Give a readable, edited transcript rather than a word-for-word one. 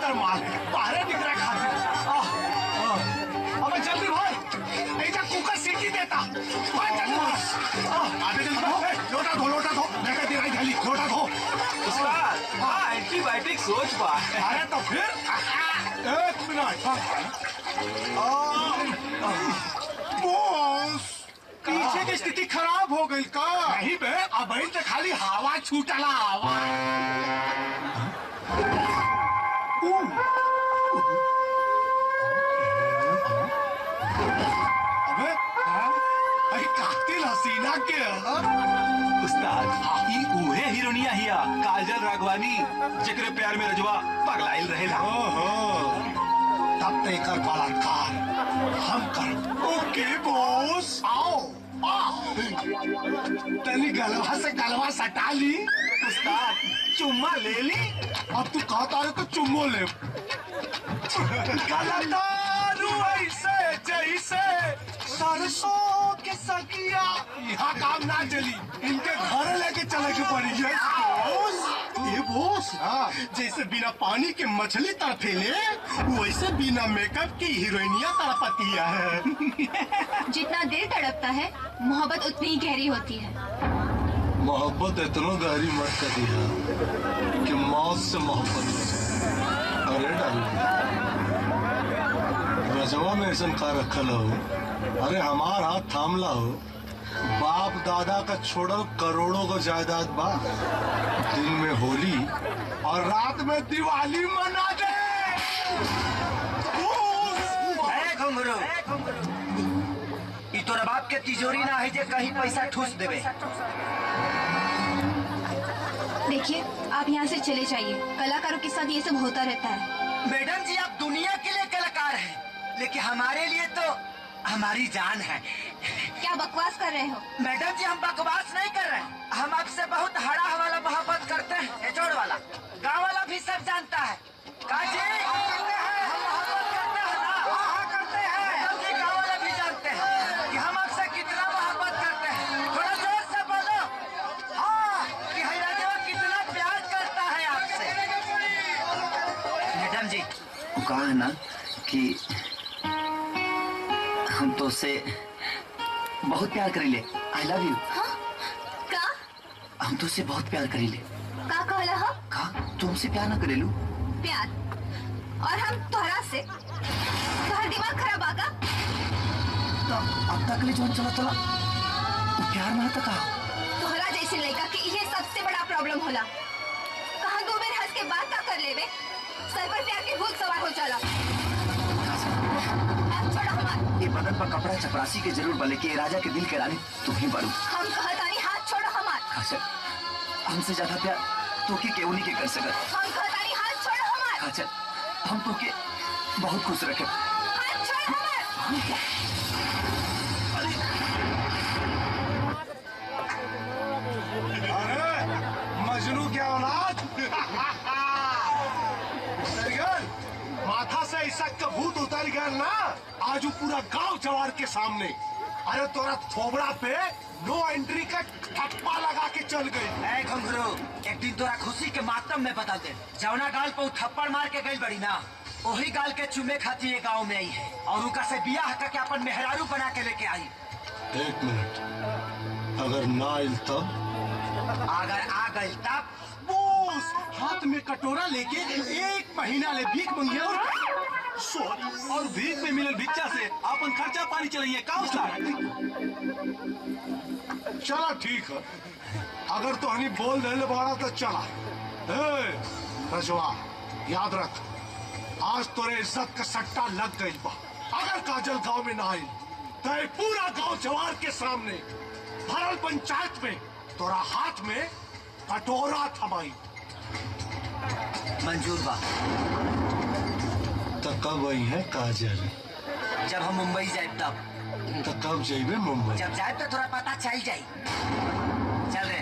भीतर माल बाहर निकला खाते। अब जल्दी भाई, ऐसा कुकर सीटी देता। जल्दी आधे जल्दी लोटा धो लेकर दे रही थाली, लोटा धो। एंटीबायोटिक सोच पा। अरे तो फिर 1 मिनट। बॉस, पीछे की स्थिति खराब हो गई का? नहीं बे, अब तो खाली हवा छूटला हवा। अबे कातिल हसीना के उस्ताद ई उहे हीरोनिया हिया काजल राघवानी जकरे प्यार में रजवा पगलाइल रहेला। तब तेकर बलात्कार हम कर। ओके बॉस, आओ तनी गलवा से गलवा सटा ली। उस्ताद चुम्मा ले ली। अब तू कहता है तो चुम्मो ले। गलदारू ऐसे जैसे सरसों के सकिया। यहाँ काम ना चली, इनके घर लेके चले के पड़ी है। ये बॉस, जैसे बिना पानी के मछली तड़फेले, वैसे बिना मेकअप की हीरोइनिया तड़पतिया है। जितना दिल तड़पता है, मोहब्बत उतनी ही गहरी होती है। मोहब्बत इतना गहरी मत करी है कि मौत से मोहब्बत हो जाए। अरे डाल रजवा में ऐसा का रखल हो। अरे हमार हाथ थामला हो। बाप दादा का छोड़ल करोड़ों को जायदाद बा। दिन में होली और रात में दिवाली मना दे। घुंघरू, ई तोरा बाप के तिजोरी ना है जे कहीं पैसा ठूस देवे। देखिए, आप यहाँ से चले जाइए। कलाकारों के साथ ये सब होता रहता है। मैडम जी, आप दुनिया के लिए कलाकार हैं, लेकिन हमारे लिए तो हमारी जान है। क्या बकवास कर रहे हो? मैडम जी, हम बकवास नहीं कर रहे हैं। हम आपसे बहुत हड़ा वाला मोहब्बत करते हैं, एचोड़ वाला। गाँव वाला भी सब जानता है। काजी करते हैं, हम मोहब्बत करते हैं ना? हाँ करते हैं। मैडम जी, गाँव वाला भी जानते हैं कि हम आपसे कितना मोहब्बत करते हैं। थोड़ा जोर से बोलो। हाँ, कि हैदराबाद कितना प्यार करता है आपसे। मैडम जी, वो कहा है ना कि हम तो उससे बहुत प्यार करीले। I love you. का? हम तो उससे बहुत प्यार करीले। का कहला हो? का तुमसे प्यार ना करेलू? प्यार? और हम तोहरा से? तोहर दिमाग खराब आगा? तो अब तक ले जोन चला प्यार में तक तोहरा जैसे लड़का के ये सबसे बड़ा प्रॉब्लम होला। कहाँ 2 बेर हंस के बात का कर लेवे, सर पर प्यार के भूत सवार हो चला। ये बदन पर कपड़ा चपरासी के जरूर बले के राजा के दिल के रानी तुम ही बड़ू। हम कहतानी हाथ छोड़ो हमार। अच्छा, हमसे ज्यादा प्यार तो के केहू नहीं के कर सकत। हम कहतानी हाथ छोड़ो हमार। अच्छा, हम तो के बहुत खुश रखे। हाथ छोड़ो हमार। अरे मजनू क्या औलाद। माथा से ऐसा कबूत उतर गया ना, आज वो पूरा गांव जवार के सामने। अरे तोरा थोबड़ा पे नो एंट्री का ठप्पा लगा के चल गई। घुंघरू, एक दिन तोरा खुशी के मातम में बता दे। जौना गाल पर थप्पड़ मार के गई बड़ी ना, वही गाल के चुमे खाती ये गाँव में आई है और उनका से बियाह करके अपन मेहरारू बना के लेके आई। 1 मिनट, अगर ना आइल तब? अगर आ गई तब? बॉस, हाथ में कटोरा लेके 1 महीना ले भीख मंगी और भीख में मिलल भिक्षा से अपन खर्चा पानी चलाइए। चला ठीक है, अगर तो हनी बोल देने बाड़ा तो चला। रजवा, याद रख, आज तोरे इज्जत का सट्टा लग गई बा। अगर काजल गांव में ना आई तो पूरा गांव जवार के सामने भरल पंचायत में तोरा हाथ में कटोरा थमाई। मंजूर बा। तो कब आई है काजल? जब हम मुंबई जाए तब। तो कब जाइबे मुंबई? जब जाए तो थोड़ा पता चल जाए। चल रे।